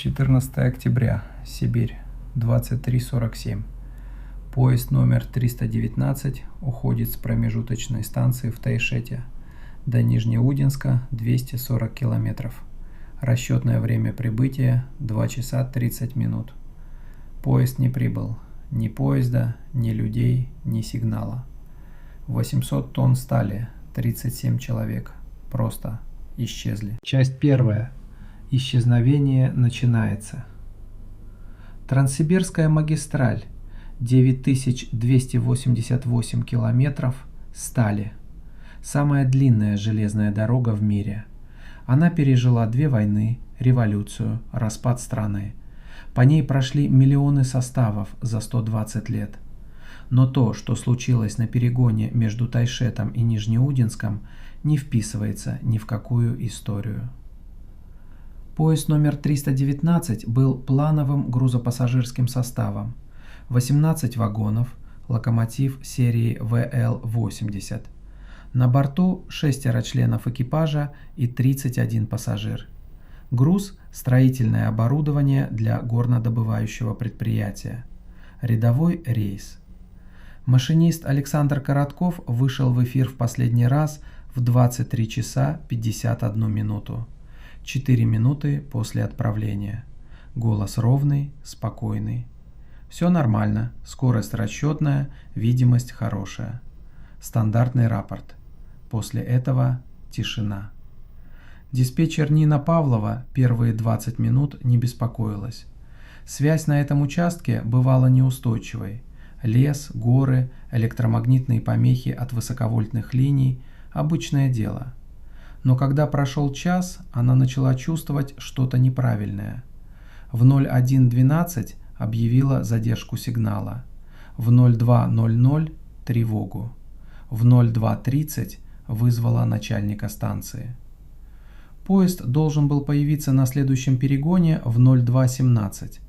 14 октября, Сибирь, 23:47. Поезд номер 319 уходит с промежуточной станции в Тайшете до Нижнеудинска 240 километров. Расчетное время прибытия 2 часа 30 минут. Поезд не прибыл. Ни поезда, ни людей, ни сигнала. 800 тонн стали, 37 человек. Просто исчезли. Часть первая. Исчезновение начинается. Транссибирская магистраль, 9288 километров, стали. Самая длинная железная дорога в мире. Она пережила 2 войны, революцию, распад страны. По ней прошли миллионы составов за 120 лет. Но то, что случилось на перегоне между Тайшетом и Нижнеудинском, не вписывается ни в какую историю. Поезд номер 319 был плановым грузопассажирским составом. 18 вагонов, локомотив серии ВЛ-80. На борту 6 членов экипажа и 31 пассажир. Груз – строительное оборудование для горнодобывающего предприятия. Рядовой рейс. Машинист Александр Коротков вышел в эфир в последний раз в 23 часа 51 минуту. 4 минуты после отправления. Голос ровный, спокойный. Все нормально, скорость расчетная, видимость хорошая. Стандартный рапорт. После этого тишина. Диспетчер Нина Павлова первые 20 минут не беспокоилась. Связь на этом участке бывала неустойчивой. Лес, горы, электромагнитные помехи от высоковольтных линий – обычное дело. Но когда прошел час, она начала чувствовать что-то неправильное. В 01:12 объявила задержку сигнала. В 02:00 – тревогу. В 02:30 вызвала начальника станции. Поезд должен был появиться на следующем перегоне в 02:17.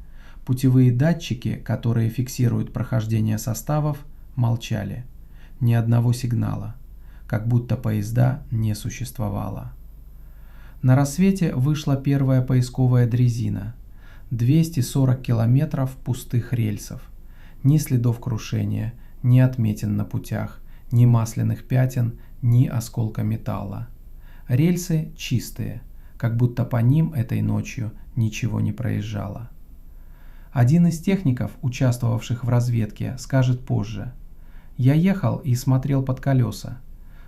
Путевые датчики, которые фиксируют прохождение составов, молчали. Ни одного сигнала. Как будто поезда не существовало. На рассвете вышла первая поисковая дрезина. 240 километров пустых рельсов. Ни следов крушения, ни отметин на путях, ни масляных пятен, ни осколка металла. Рельсы чистые, как будто по ним этой ночью ничего не проезжало. Один из техников, участвовавших в разведке, скажет позже: «Я ехал и смотрел под колеса.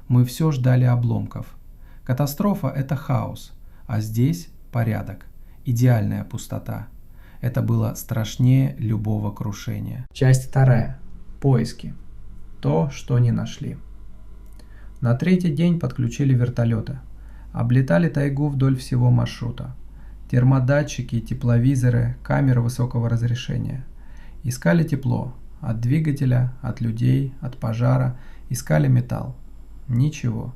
Мы все ждали обломков. Катастрофа – это хаос, а здесь порядок, идеальная пустота. Это было страшнее любого крушения». Часть вторая. Поиски. То, что не нашли. На 3-й день подключили вертолеты. Облетали тайгу вдоль всего маршрута. Термодатчики, тепловизоры, камеры высокого разрешения. Искали тепло. От двигателя, от людей, от пожара. Искали металл. Ничего.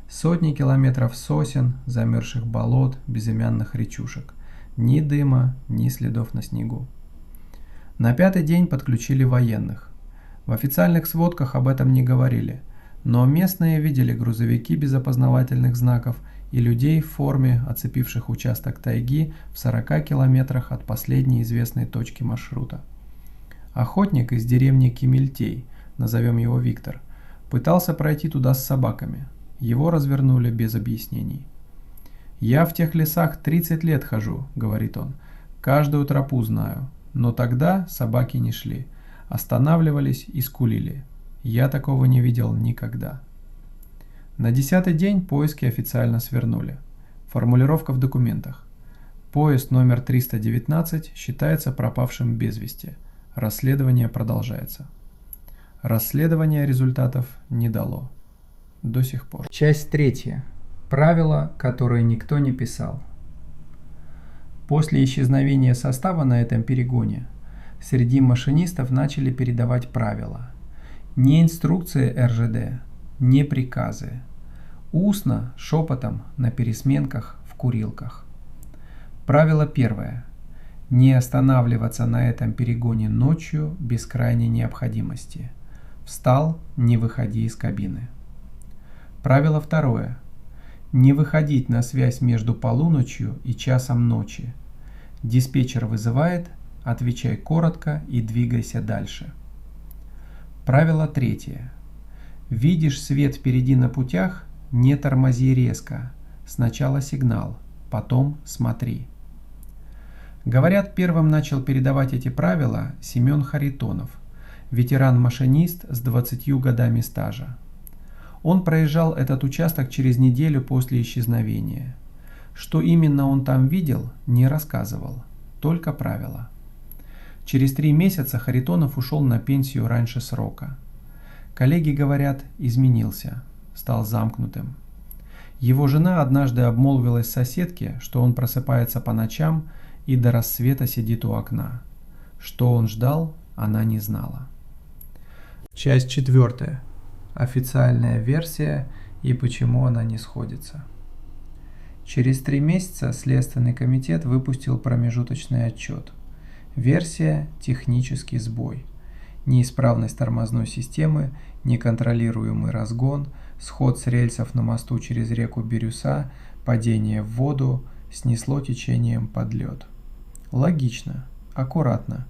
Сотни километров сосен, замерзших болот, безымянных речушек. Ни дыма, ни следов на снегу. На 5-й день подключили военных. В официальных сводках об этом не говорили, но местные видели грузовики без опознавательных знаков и людей в форме, оцепивших участок тайги в 40 километрах от последней известной точки маршрута. Охотник из деревни Кемельтей, назовем его Виктор, пытался пройти туда с собаками. Его развернули без объяснений. «Я в тех лесах 30 лет хожу», — говорит он. «Каждую тропу знаю. Но тогда собаки не шли. Останавливались и скулили. Я такого не видел никогда». На 10-й день поиски официально свернули. Формулировка в документах. Поезд номер 319 считается пропавшим без вести. Расследование продолжается. Расследование результатов не дало. До сих пор. Часть 3. Правила, которые никто не писал. После исчезновения состава на этом перегоне среди машинистов начали передавать правила. Не инструкции РЖД, не приказы. Устно, шепотом, на пересменках, в курилках. Правило 1. Не останавливаться на этом перегоне ночью без крайней необходимости. Встал, не выходи из кабины. Правило 2. Не выходить на связь между полуночью и часом ночи. Диспетчер вызывает, отвечай коротко и двигайся дальше. Правило 3. Видишь свет впереди на путях, не тормози резко. Сначала сигнал, потом смотри. Говорят, первым начал передавать эти правила Семен Харитонов, ветеран-машинист с 20 годами стажа. Он проезжал этот участок через неделю после исчезновения. Что именно он там видел, не рассказывал, только правила. Через 3 месяца Харитонов ушел на пенсию раньше срока. Коллеги говорят, изменился, стал замкнутым. Его жена однажды обмолвилась соседке, что он просыпается по ночам и до рассвета сидит у окна. Что он ждал, она не знала. Часть 4. Официальная версия и почему она не сходится. Через 3 месяца Следственный комитет выпустил промежуточный отчет. Версия – технический сбой. Неисправность тормозной системы, неконтролируемый разгон, сход с рельсов на мосту через реку Бирюса, падение в воду, снесло течением под лед. Логично, аккуратно,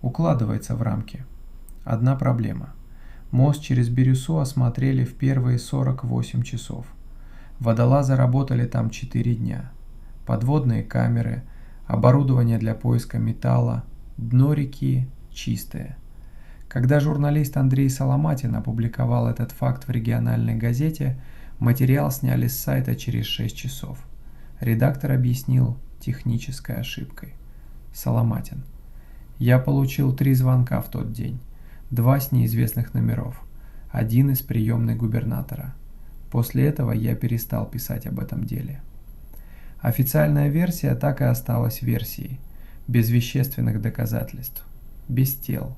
укладывается в рамки. Одна проблема. Мост через Бирюсу осмотрели в первые 48 часов. Водолазы работали там 4 дня. Подводные камеры, оборудование для поиска металла, дно реки чистое. Когда журналист Андрей Соломатин опубликовал этот факт в региональной газете, материал сняли с сайта через 6 часов. Редактор объяснил технической ошибкой. Соломатин. Я получил 3 звонка в тот день. 2 с неизвестных номеров. 1 из приемной губернатора. После этого я перестал писать об этом деле. Официальная версия так и осталась версией. Без вещественных доказательств. Без тел.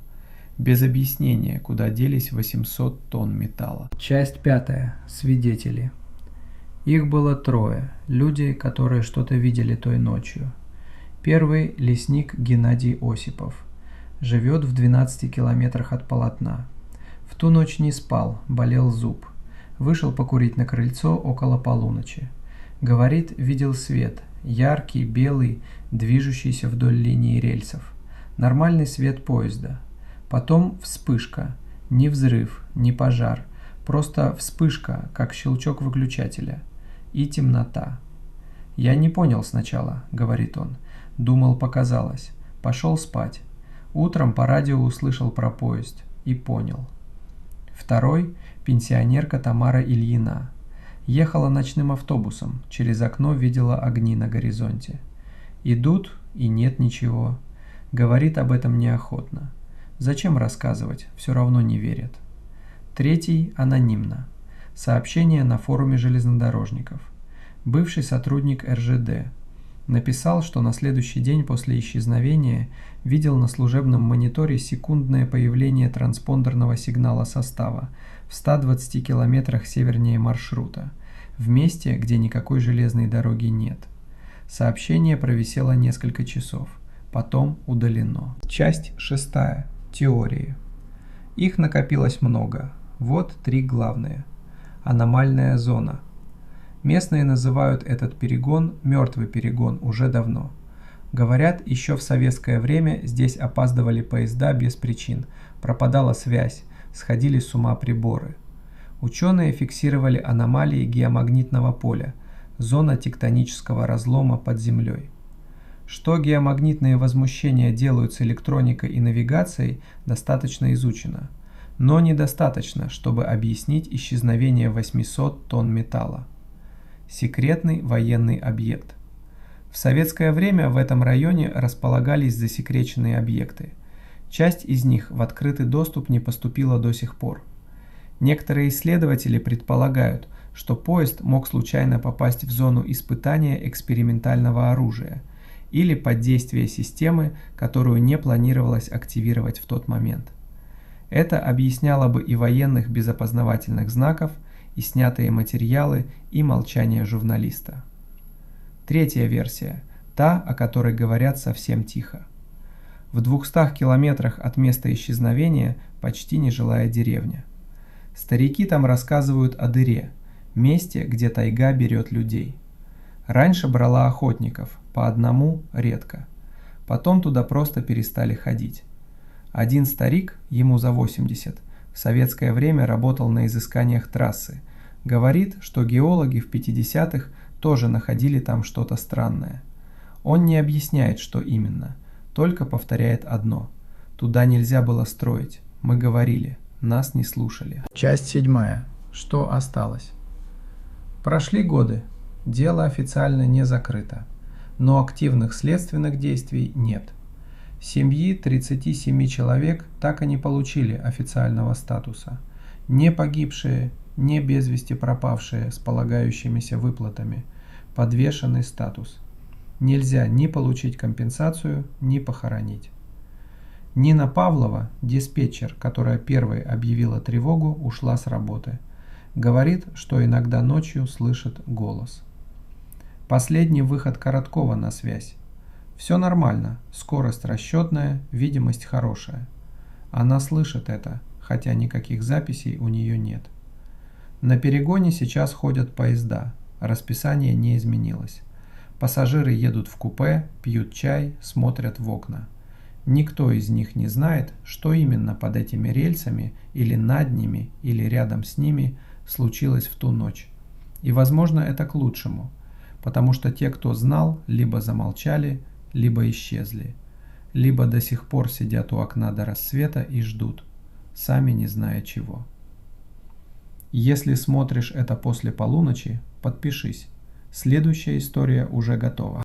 Без объяснения, куда делись 800 тонн металла. Часть 5. Свидетели. Их было 3. Люди, которые что-то видели той ночью. Первый – лесник Геннадий Осипов. Живет в 12 километрах от полотна. В ту ночь не спал, болел зуб. Вышел покурить на крыльцо около полуночи. Говорит, видел свет, яркий, белый, движущийся вдоль линии рельсов. Нормальный свет поезда. Потом вспышка. Не взрыв, не пожар. Просто вспышка, как щелчок выключателя. И темнота. «Я не понял сначала», — говорит он. «Думал, показалось. Пошел спать. Утром по радио услышал про поезд. И понял». Второй – пенсионерка Тамара Ильина. Ехала ночным автобусом, через окно видела огни на горизонте. Идут, и нет ничего. Говорит об этом неохотно. Зачем рассказывать, все равно не верят. Третий – анонимно. Сообщение на форуме железнодорожников. Бывший сотрудник РЖД. Написал, что на следующий день после исчезновения видел на служебном мониторе секундное появление транспондерного сигнала состава в 120 километрах севернее маршрута, в месте, где никакой железной дороги нет. Сообщение провисело несколько часов, потом удалено. Часть 6. Теории. Их накопилось много. Вот 3 главные. Аномальная зона. Местные называют этот перегон «мертвый перегон» уже давно. Говорят, еще в советское время здесь опаздывали поезда без причин, пропадала связь, сходили с ума приборы. Ученые фиксировали аномалии геомагнитного поля, зона тектонического разлома под землей. Что геомагнитные возмущения делают с электроникой и навигацией, достаточно изучено, но недостаточно, чтобы объяснить исчезновение 800 тонн металла. Секретный военный объект. В советское время в этом районе располагались засекреченные объекты. Часть из них в открытый доступ не поступила до сих пор. Некоторые исследователи предполагают, что поезд мог случайно попасть в зону испытания экспериментального оружия или под действие системы, которую не планировалось активировать в тот момент. Это объясняло бы и военных без опознавательных знаков, и снятые материалы, и молчание журналиста. Третья версия, та, о которой говорят совсем тихо. В 200 километрах от места исчезновения почти нежилая деревня. Старики там рассказывают о дыре, месте, где тайга берет людей. Раньше брала охотников, по одному редко. Потом туда просто перестали ходить. Один старик, ему за 80, в советское время работал на изысканиях трассы. Говорит, что геологи в 50-х тоже находили там что-то странное. Он не объясняет, что именно, только повторяет одно. Туда нельзя было строить. Мы говорили, нас не слушали. Часть 7. Что осталось? Прошли годы. Дело официально не закрыто. Но активных следственных действий нет. Семьи 37 человек так и не получили официального статуса. Не погибшие, не без вести пропавшие с полагающимися выплатами. Подвешенный статус. Нельзя ни получить компенсацию, ни похоронить. Нина Павлова, диспетчер, которая первой объявила тревогу, ушла с работы. Говорит, что иногда ночью слышит голос. Последний выход Короткова на связь. Все нормально, скорость расчетная, видимость хорошая. Она слышит это, хотя никаких записей у нее нет. На перегоне сейчас ходят поезда, расписание не изменилось. Пассажиры едут в купе, пьют чай, смотрят в окна. Никто из них не знает, что именно под этими рельсами или над ними, или рядом с ними случилось в ту ночь. И возможно это к лучшему, потому что те, кто знал, либо замолчали, либо исчезли, либо до сих пор сидят у окна до рассвета и ждут, сами не зная чего. Если смотришь это после полуночи, подпишись. Следующая история уже готова.